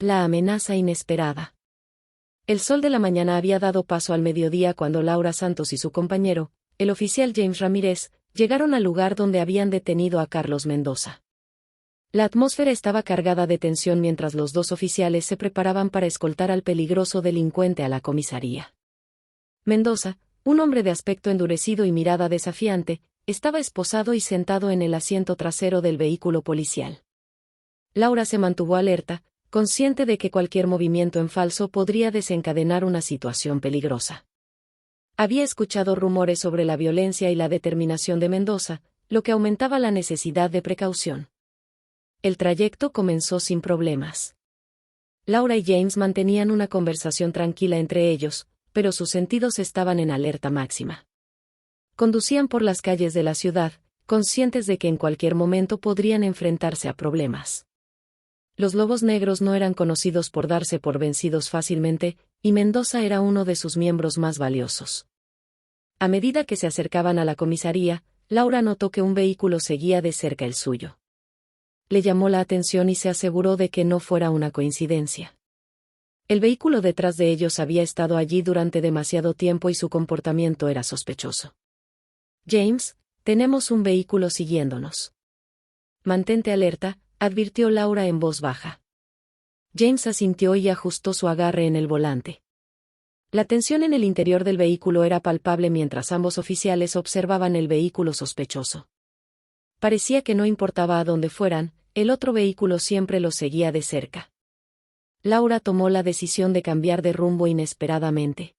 La amenaza inesperada. El sol de la mañana había dado paso al mediodía cuando Laura Santos y su compañero, el oficial James Ramírez, llegaron al lugar donde habían detenido a Carlos Mendoza. La atmósfera estaba cargada de tensión mientras los dos oficiales se preparaban para escoltar al peligroso delincuente a la comisaría. Mendoza, un hombre de aspecto endurecido y mirada desafiante, estaba esposado y sentado en el asiento trasero del vehículo policial. Laura se mantuvo alerta, consciente de que cualquier movimiento en falso podría desencadenar una situación peligrosa. Había escuchado rumores sobre la violencia y la determinación de Mendoza, lo que aumentaba la necesidad de precaución. El trayecto comenzó sin problemas. Laura y James mantenían una conversación tranquila entre ellos, pero sus sentidos estaban en alerta máxima. Conducían por las calles de la ciudad, conscientes de que en cualquier momento podrían enfrentarse a problemas. Los lobos negros no eran conocidos por darse por vencidos fácilmente, y Mendoza era uno de sus miembros más valiosos. A medida que se acercaban a la comisaría, Laura notó que un vehículo seguía de cerca el suyo. Le llamó la atención y se aseguró de que no fuera una coincidencia. El vehículo detrás de ellos había estado allí durante demasiado tiempo y su comportamiento era sospechoso. James, tenemos un vehículo siguiéndonos. Mantente alerta, advirtió Laura en voz baja. James asintió y ajustó su agarre en el volante. La tensión en el interior del vehículo era palpable mientras ambos oficiales observaban el vehículo sospechoso. Parecía que no importaba a dónde fueran, el otro vehículo siempre los seguía de cerca. Laura tomó la decisión de cambiar de rumbo inesperadamente.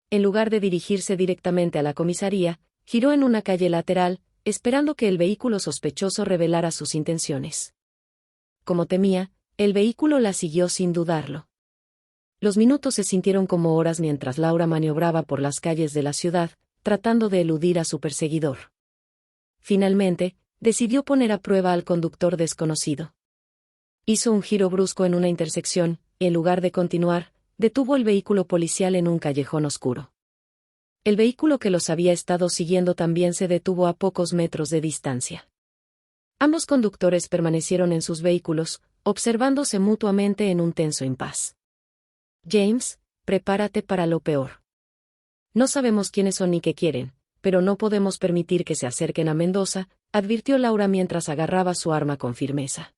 En lugar de dirigirse directamente a la comisaría, giró en una calle lateral, esperando que el vehículo sospechoso revelara sus intenciones. Como temía, el vehículo la siguió sin dudarlo. Los minutos se sintieron como horas mientras Laura maniobraba por las calles de la ciudad, tratando de eludir a su perseguidor. Finalmente, decidió poner a prueba al conductor desconocido. Hizo un giro brusco en una intersección, y en lugar de continuar, detuvo el vehículo policial en un callejón oscuro. El vehículo que los había estado siguiendo también se detuvo a pocos metros de distancia. Ambos conductores permanecieron en sus vehículos, observándose mutuamente en un tenso impas. James, prepárate para lo peor. No sabemos quiénes son ni qué quieren, pero no podemos permitir que se acerquen a Mendoza, advirtió Laura mientras agarraba su arma con firmeza.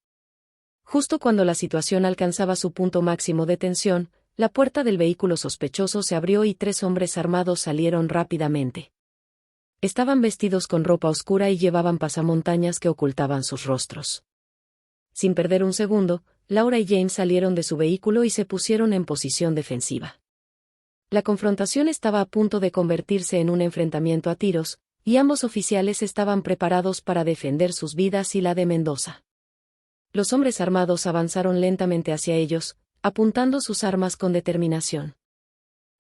Justo cuando la situación alcanzaba su punto máximo de tensión, la puerta del vehículo sospechoso se abrió y 3 hombres armados salieron rápidamente. Estaban vestidos con ropa oscura y llevaban pasamontañas que ocultaban sus rostros. Sin perder un segundo, Laura y James salieron de su vehículo y se pusieron en posición defensiva. La confrontación estaba a punto de convertirse en un enfrentamiento a tiros, y ambos oficiales estaban preparados para defender sus vidas y la de Mendoza. Los hombres armados avanzaron lentamente hacia ellos, apuntando sus armas con determinación.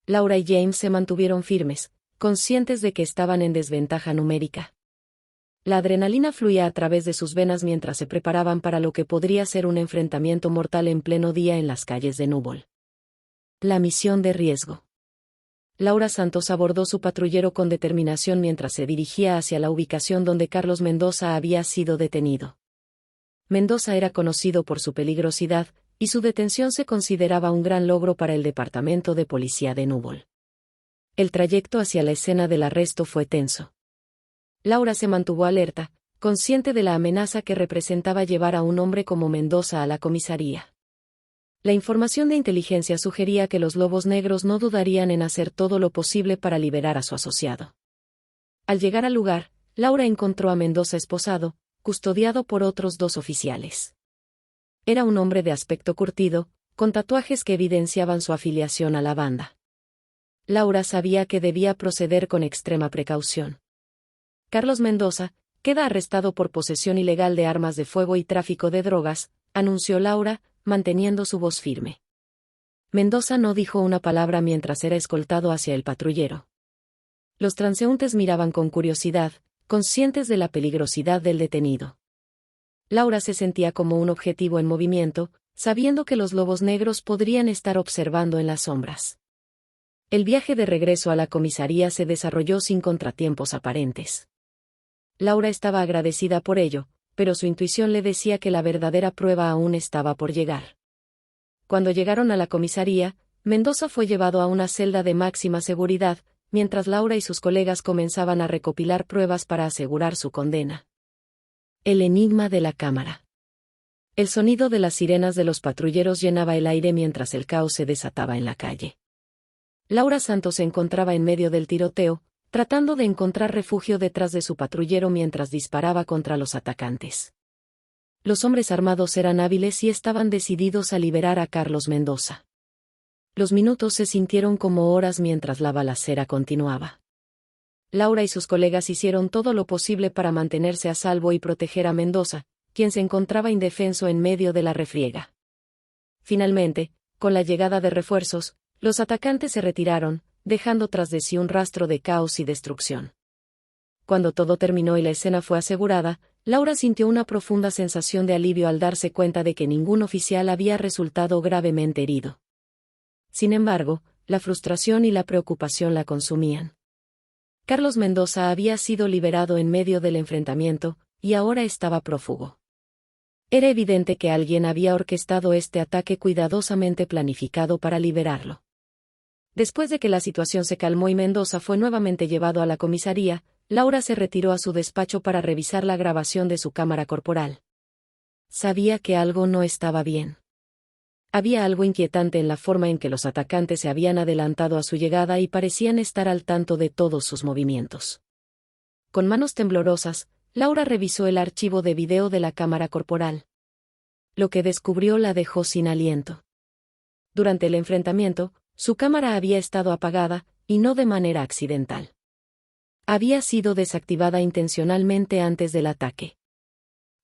Laura y James se mantuvieron firmes, conscientes de que estaban en desventaja numérica. La adrenalina fluía a través de sus venas mientras se preparaban para lo que podría ser un enfrentamiento mortal en pleno día en las calles de Núbol. La misión de riesgo. Laura Santos abordó su patrullero con determinación mientras se dirigía hacia la ubicación donde Carlos Mendoza había sido detenido. Mendoza era conocido por su peligrosidad, y su detención se consideraba un gran logro para el Departamento de Policía de Núbol. El trayecto hacia la escena del arresto fue tenso. Laura se mantuvo alerta, consciente de la amenaza que representaba llevar a un hombre como Mendoza a la comisaría. La información de inteligencia sugería que los lobos negros no dudarían en hacer todo lo posible para liberar a su asociado. Al llegar al lugar, Laura encontró a Mendoza esposado, custodiado por otros 2 oficiales. Era un hombre de aspecto curtido, con tatuajes que evidenciaban su afiliación a la banda. Laura sabía que debía proceder con extrema precaución. Carlos Mendoza, queda arrestado por posesión ilegal de armas de fuego y tráfico de drogas, anunció Laura, manteniendo su voz firme. Mendoza no dijo una palabra mientras era escoltado hacia el patrullero. Los transeúntes miraban con curiosidad, conscientes de la peligrosidad del detenido. Laura se sentía como un objetivo en movimiento, sabiendo que los lobos negros podrían estar observando en las sombras. El viaje de regreso a la comisaría se desarrolló sin contratiempos aparentes. Laura estaba agradecida por ello, pero su intuición le decía que la verdadera prueba aún estaba por llegar. Cuando llegaron a la comisaría, Mendoza fue llevado a una celda de máxima seguridad, mientras Laura y sus colegas comenzaban a recopilar pruebas para asegurar su condena. El enigma de la cámara. El sonido de las sirenas de los patrulleros llenaba el aire mientras el caos se desataba en la calle. Laura Santos se encontraba en medio del tiroteo, tratando de encontrar refugio detrás de su patrullero mientras disparaba contra los atacantes. Los hombres armados eran hábiles y estaban decididos a liberar a Carlos Mendoza. Los minutos se sintieron como horas mientras la balacera continuaba. Laura y sus colegas hicieron todo lo posible para mantenerse a salvo y proteger a Mendoza, quien se encontraba indefenso en medio de la refriega. Finalmente, con la llegada de refuerzos, los atacantes se retiraron, dejando tras de sí un rastro de caos y destrucción. Cuando todo terminó y la escena fue asegurada, Laura sintió una profunda sensación de alivio al darse cuenta de que ningún oficial había resultado gravemente herido. Sin embargo, la frustración y la preocupación la consumían. Carlos Mendoza había sido liberado en medio del enfrentamiento, y ahora estaba prófugo. Era evidente que alguien había orquestado este ataque cuidadosamente planificado para liberarlo. Después de que la situación se calmó y Mendoza fue nuevamente llevado a la comisaría, Laura se retiró a su despacho para revisar la grabación de su cámara corporal. Sabía que algo no estaba bien. Había algo inquietante en la forma en que los atacantes se habían adelantado a su llegada y parecían estar al tanto de todos sus movimientos. Con manos temblorosas, Laura revisó el archivo de video de la cámara corporal. Lo que descubrió la dejó sin aliento. Durante el enfrentamiento, su cámara había estado apagada, y no de manera accidental. Había sido desactivada intencionalmente antes del ataque.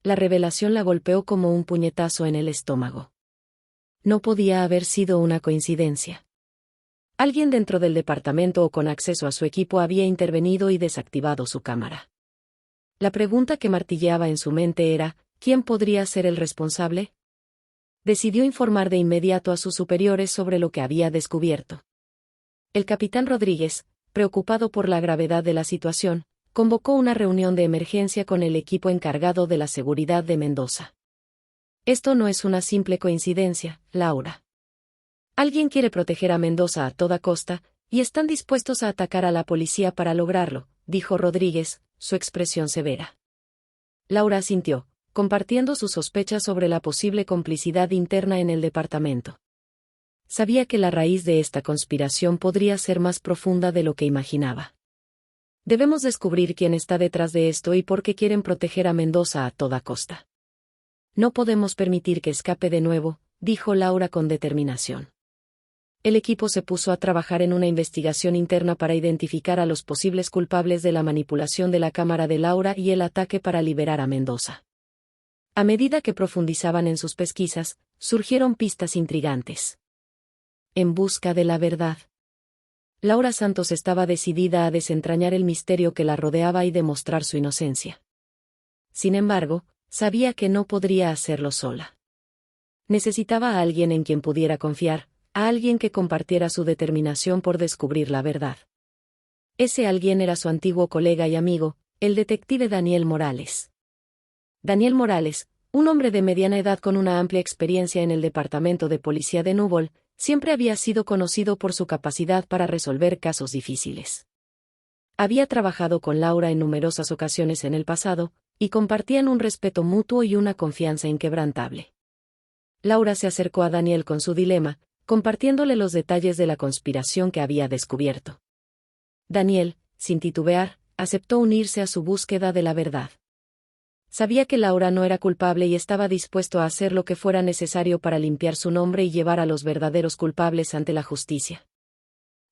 La revelación la golpeó como un puñetazo en el estómago. No podía haber sido una coincidencia. Alguien dentro del departamento o con acceso a su equipo había intervenido y desactivado su cámara. La pregunta que martilleaba en su mente era, ¿quién podría ser el responsable? Decidió informar de inmediato a sus superiores sobre lo que había descubierto. El capitán Rodríguez, preocupado por la gravedad de la situación, convocó una reunión de emergencia con el equipo encargado de la seguridad de Mendoza. Esto no es una simple coincidencia, Laura. Alguien quiere proteger a Mendoza a toda costa, y están dispuestos a atacar a la policía para lograrlo, dijo Rodríguez, su expresión severa. Laura asintió, compartiendo sus sospechas sobre la posible complicidad interna en el departamento. Sabía que la raíz de esta conspiración podría ser más profunda de lo que imaginaba. Debemos descubrir quién está detrás de esto y por qué quieren proteger a Mendoza a toda costa. No podemos permitir que escape de nuevo, dijo Laura con determinación. El equipo se puso a trabajar en una investigación interna para identificar a los posibles culpables de la manipulación de la cámara de Laura y el ataque para liberar a Mendoza. A medida que profundizaban en sus pesquisas, surgieron pistas intrigantes. En busca de la verdad. Laura Santos estaba decidida a desentrañar el misterio que la rodeaba y demostrar su inocencia. Sin embargo, sabía que no podría hacerlo sola. Necesitaba a alguien en quien pudiera confiar, a alguien que compartiera su determinación por descubrir la verdad. Ese alguien era su antiguo colega y amigo, el detective Daniel Morales. Daniel Morales, un hombre de mediana edad con una amplia experiencia en el departamento de policía de Núbol, siempre había sido conocido por su capacidad para resolver casos difíciles. Había trabajado con Laura en numerosas ocasiones en el pasado, y compartían un respeto mutuo y una confianza inquebrantable. Laura se acercó a Daniel con su dilema, compartiéndole los detalles de la conspiración que había descubierto. Daniel, sin titubear, aceptó unirse a su búsqueda de la verdad. Sabía que Laura no era culpable y estaba dispuesto a hacer lo que fuera necesario para limpiar su nombre y llevar a los verdaderos culpables ante la justicia.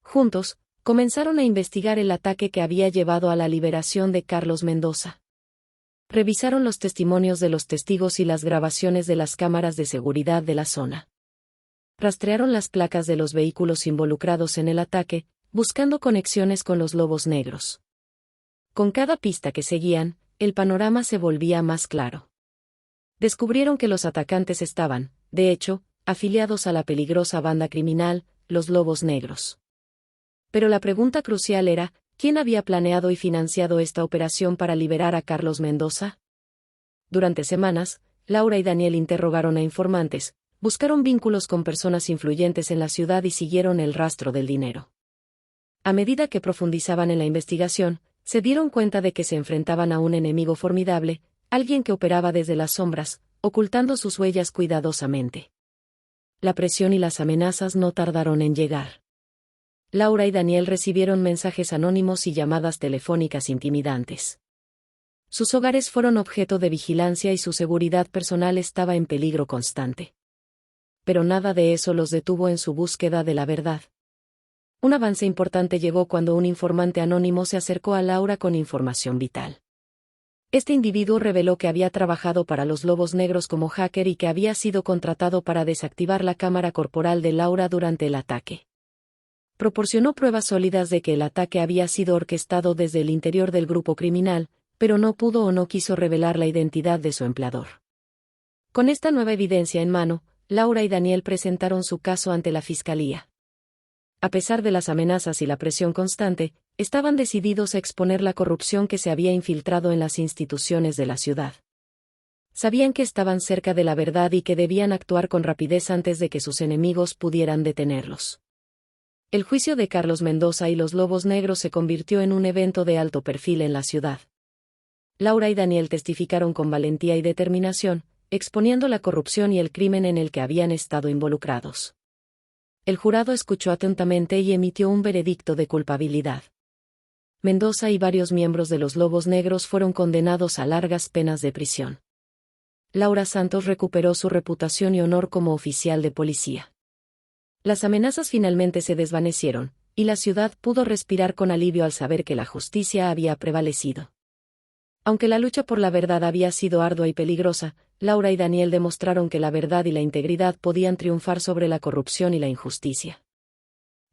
Juntos, comenzaron a investigar el ataque que había llevado a la liberación de Carlos Mendoza. Revisaron los testimonios de los testigos y las grabaciones de las cámaras de seguridad de la zona. Rastrearon las placas de los vehículos involucrados en el ataque, buscando conexiones con los lobos negros. Con cada pista que seguían, el panorama se volvía más claro. Descubrieron que los atacantes estaban, de hecho, afiliados a la peligrosa banda criminal, los Lobos Negros. Pero la pregunta crucial era, ¿quién había planeado y financiado esta operación para liberar a Carlos Mendoza? Durante semanas, Laura y Daniel interrogaron a informantes, Buscaron vínculos con personas influyentes en la ciudad y siguieron el rastro del dinero. A medida que profundizaban en la investigación, se dieron cuenta de que se enfrentaban a un enemigo formidable, alguien que operaba desde las sombras, ocultando sus huellas cuidadosamente. La presión y las amenazas no tardaron en llegar. Laura y Daniel recibieron mensajes anónimos y llamadas telefónicas intimidantes. Sus hogares fueron objeto de vigilancia y su seguridad personal estaba en peligro constante. Pero nada de eso los detuvo en su búsqueda de la verdad. Un avance importante llegó cuando un informante anónimo se acercó a Laura con información vital. Este individuo reveló que había trabajado para los Lobos Negros como hacker y que había sido contratado para desactivar la cámara corporal de Laura durante el ataque. Proporcionó pruebas sólidas de que el ataque había sido orquestado desde el interior del grupo criminal, pero no pudo o no quiso revelar la identidad de su empleador. Con esta nueva evidencia en mano, Laura y Daniel presentaron su caso ante la fiscalía. A pesar de las amenazas y la presión constante, estaban decididos a exponer la corrupción que se había infiltrado en las instituciones de la ciudad. Sabían que estaban cerca de la verdad y que debían actuar con rapidez antes de que sus enemigos pudieran detenerlos. El juicio de Carlos Mendoza y los Lobos Negros se convirtió en un evento de alto perfil en la ciudad. Laura y Daniel testificaron con valentía y determinación, exponiendo la corrupción y el crimen en el que habían estado involucrados. El jurado escuchó atentamente y emitió un veredicto de culpabilidad. Mendoza y varios miembros de los Lobos Negros fueron condenados a largas penas de prisión. Laura Santos recuperó su reputación y honor como oficial de policía. Las amenazas finalmente se desvanecieron, y la ciudad pudo respirar con alivio al saber que la justicia había prevalecido. Aunque la lucha por la verdad había sido ardua y peligrosa, Laura y Daniel demostraron que la verdad y la integridad podían triunfar sobre la corrupción y la injusticia.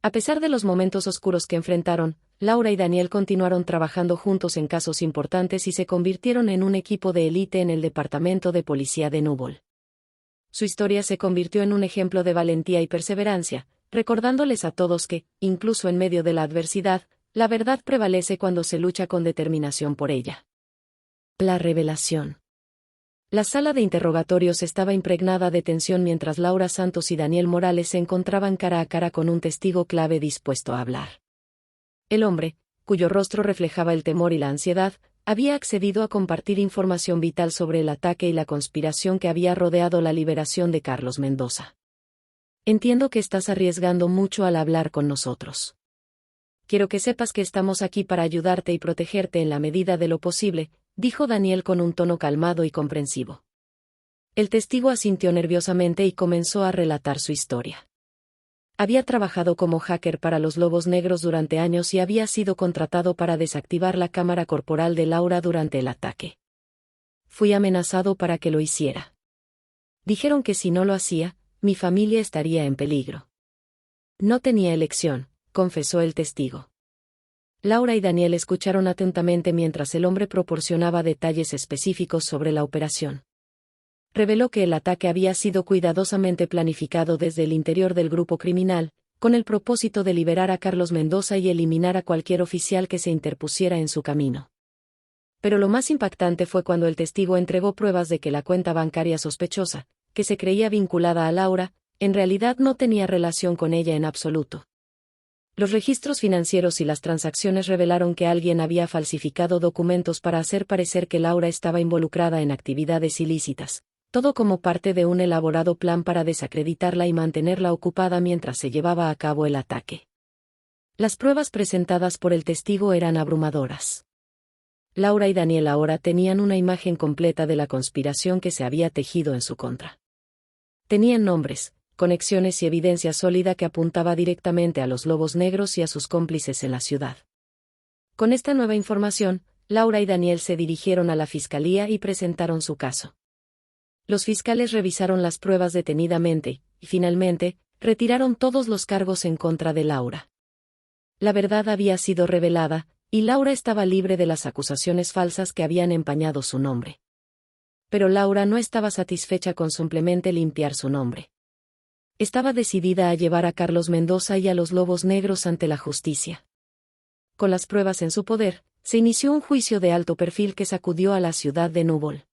A pesar de los momentos oscuros que enfrentaron, Laura y Daniel continuaron trabajando juntos en casos importantes y se convirtieron en un equipo de élite en el Departamento de Policía de Núbol. Su historia se convirtió en un ejemplo de valentía y perseverancia, recordándoles a todos que, incluso en medio de la adversidad, la verdad prevalece cuando se lucha con determinación por ella. La revelación. La sala de interrogatorios estaba impregnada de tensión mientras Laura Santos y Daniel Morales se encontraban cara a cara con un testigo clave dispuesto a hablar. El hombre, cuyo rostro reflejaba el temor y la ansiedad, había accedido a compartir información vital sobre el ataque y la conspiración que había rodeado la liberación de Carlos Mendoza. Entiendo que estás arriesgando mucho al hablar con nosotros. Quiero que sepas que estamos aquí para ayudarte y protegerte en la medida de lo posible, dijo Daniel con un tono calmado y comprensivo. El testigo asintió nerviosamente y comenzó a relatar su historia. Había trabajado como hacker para los Lobos Negros durante años y había sido contratado para desactivar la cámara corporal de Laura durante el ataque. Fui amenazado para que lo hiciera. Dijeron que si no lo hacía, mi familia estaría en peligro. No tenía elección, confesó el testigo. Laura y Daniel escucharon atentamente mientras el hombre proporcionaba detalles específicos sobre la operación. Reveló que el ataque había sido cuidadosamente planificado desde el interior del grupo criminal, con el propósito de liberar a Carlos Mendoza y eliminar a cualquier oficial que se interpusiera en su camino. Pero lo más impactante fue cuando el testigo entregó pruebas de que la cuenta bancaria sospechosa, que se creía vinculada a Laura, en realidad no tenía relación con ella en absoluto. Los registros financieros y las transacciones revelaron que alguien había falsificado documentos para hacer parecer que Laura estaba involucrada en actividades ilícitas, todo como parte de un elaborado plan para desacreditarla y mantenerla ocupada mientras se llevaba a cabo el ataque. Las pruebas presentadas por el testigo eran abrumadoras. Laura y Daniel ahora tenían una imagen completa de la conspiración que se había tejido en su contra. Tenían nombres, conexiones y evidencia sólida que apuntaba directamente a los Lobos Negros y a sus cómplices en la ciudad. Con esta nueva información, Laura y Daniel se dirigieron a la fiscalía y presentaron su caso. Los fiscales revisaron las pruebas detenidamente, y finalmente, retiraron todos los cargos en contra de Laura. La verdad había sido revelada, y Laura estaba libre de las acusaciones falsas que habían empañado su nombre. Pero Laura no estaba satisfecha con simplemente limpiar su nombre. Estaba decidida a llevar a Carlos Mendoza y a los Lobos Negros ante la justicia. Con las pruebas en su poder, se inició un juicio de alto perfil que sacudió a la ciudad de Núbol.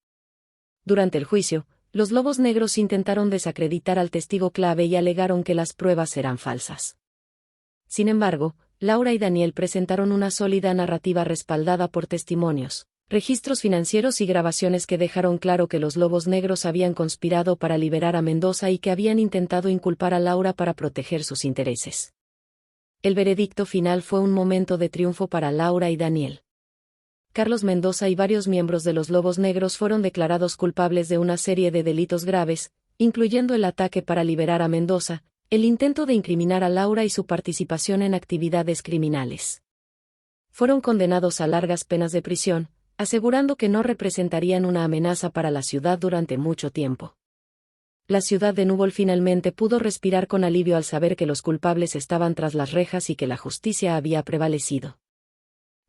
Durante el juicio, los lobos negros intentaron desacreditar al testigo clave y alegaron que las pruebas eran falsas. Sin embargo, Laura y Daniel presentaron una sólida narrativa respaldada por testimonios, registros financieros y grabaciones que dejaron claro que los lobos negros habían conspirado para liberar a Mendoza y que habían intentado inculpar a Laura para proteger sus intereses. El veredicto final fue un momento de triunfo para Laura y Daniel. Carlos Mendoza y varios miembros de los Lobos Negros fueron declarados culpables de una serie de delitos graves, incluyendo el ataque para liberar a Mendoza, el intento de incriminar a Laura y su participación en actividades criminales. Fueron condenados a largas penas de prisión, asegurando que no representarían una amenaza para la ciudad durante mucho tiempo. La ciudad de Núbol finalmente pudo respirar con alivio al saber que los culpables estaban tras las rejas y que la justicia había prevalecido.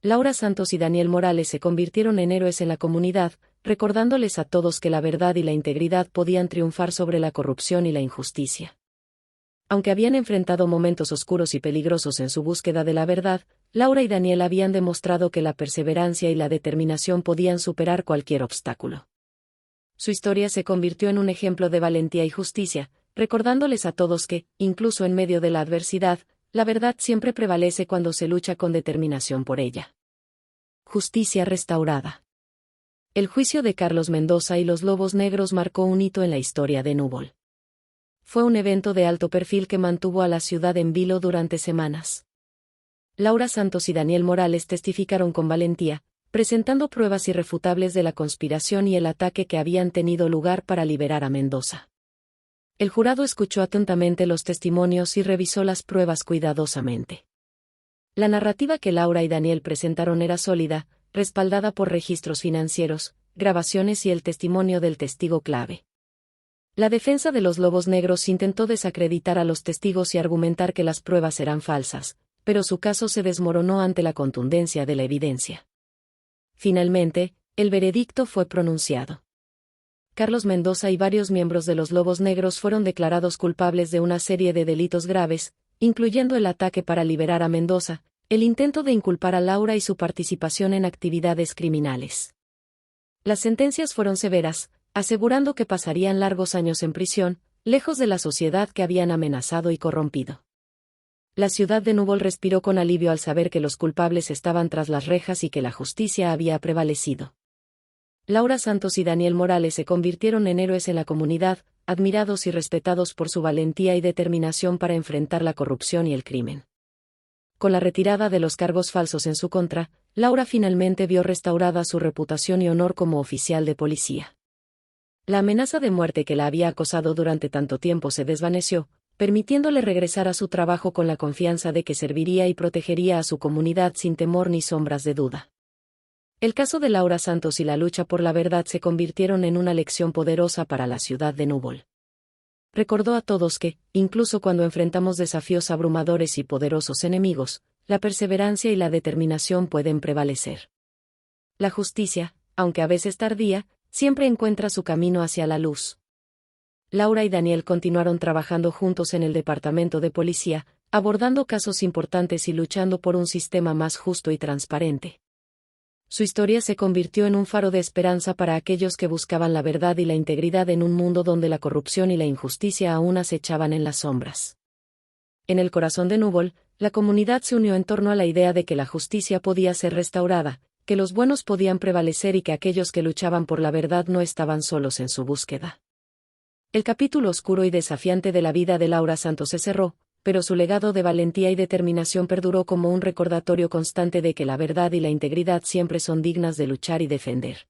Laura Santos y Daniel Morales se convirtieron en héroes en la comunidad, recordándoles a todos que la verdad y la integridad podían triunfar sobre la corrupción y la injusticia. Aunque habían enfrentado momentos oscuros y peligrosos en su búsqueda de la verdad, Laura y Daniel habían demostrado que la perseverancia y la determinación podían superar cualquier obstáculo. Su historia se convirtió en un ejemplo de valentía y justicia, recordándoles a todos que, incluso en medio de la adversidad, la verdad siempre prevalece cuando se lucha con determinación por ella. Justicia restaurada. El juicio de Carlos Mendoza y los Lobos Negros marcó un hito en la historia de Núbol. Fue un evento de alto perfil que mantuvo a la ciudad en vilo durante semanas. Laura Santos y Daniel Morales testificaron con valentía, presentando pruebas irrefutables de la conspiración y el ataque que habían tenido lugar para liberar a Mendoza. El jurado escuchó atentamente los testimonios y revisó las pruebas cuidadosamente. La narrativa que Laura y Daniel presentaron era sólida, respaldada por registros financieros, grabaciones y el testimonio del testigo clave. La defensa de los Lobos Negros intentó desacreditar a los testigos y argumentar que las pruebas eran falsas, pero su caso se desmoronó ante la contundencia de la evidencia. Finalmente, el veredicto fue pronunciado. Carlos Mendoza y varios miembros de los Lobos Negros fueron declarados culpables de una serie de delitos graves, incluyendo el ataque para liberar a Mendoza, el intento de inculpar a Laura y su participación en actividades criminales. Las sentencias fueron severas, asegurando que pasarían largos años en prisión, lejos de la sociedad que habían amenazado y corrompido. La ciudad de Núbol respiró con alivio al saber que los culpables estaban tras las rejas y que la justicia había prevalecido. Laura Santos y Daniel Morales se convirtieron en héroes en la comunidad, admirados y respetados por su valentía y determinación para enfrentar la corrupción y el crimen. Con la retirada de los cargos falsos en su contra, Laura finalmente vio restaurada su reputación y honor como oficial de policía. La amenaza de muerte que la había acosado durante tanto tiempo se desvaneció, permitiéndole regresar a su trabajo con la confianza de que serviría y protegería a su comunidad sin temor ni sombras de duda. El caso de Laura Santos y la lucha por la verdad se convirtieron en una lección poderosa para la ciudad de Núbol. Recordó a todos que, incluso cuando enfrentamos desafíos abrumadores y poderosos enemigos, la perseverancia y la determinación pueden prevalecer. La justicia, aunque a veces tardía, siempre encuentra su camino hacia la luz. Laura y Daniel continuaron trabajando juntos en el departamento de policía, abordando casos importantes y luchando por un sistema más justo y transparente. Su historia se convirtió en un faro de esperanza para aquellos que buscaban la verdad y la integridad en un mundo donde la corrupción y la injusticia aún acechaban en las sombras. En el corazón de Núbol, la comunidad se unió en torno a la idea de que la justicia podía ser restaurada, que los buenos podían prevalecer y que aquellos que luchaban por la verdad no estaban solos en su búsqueda. El capítulo oscuro y desafiante de la vida de Laura Santos se cerró, pero su legado de valentía y determinación perduró como un recordatorio constante de que la verdad y la integridad siempre son dignas de luchar y defender.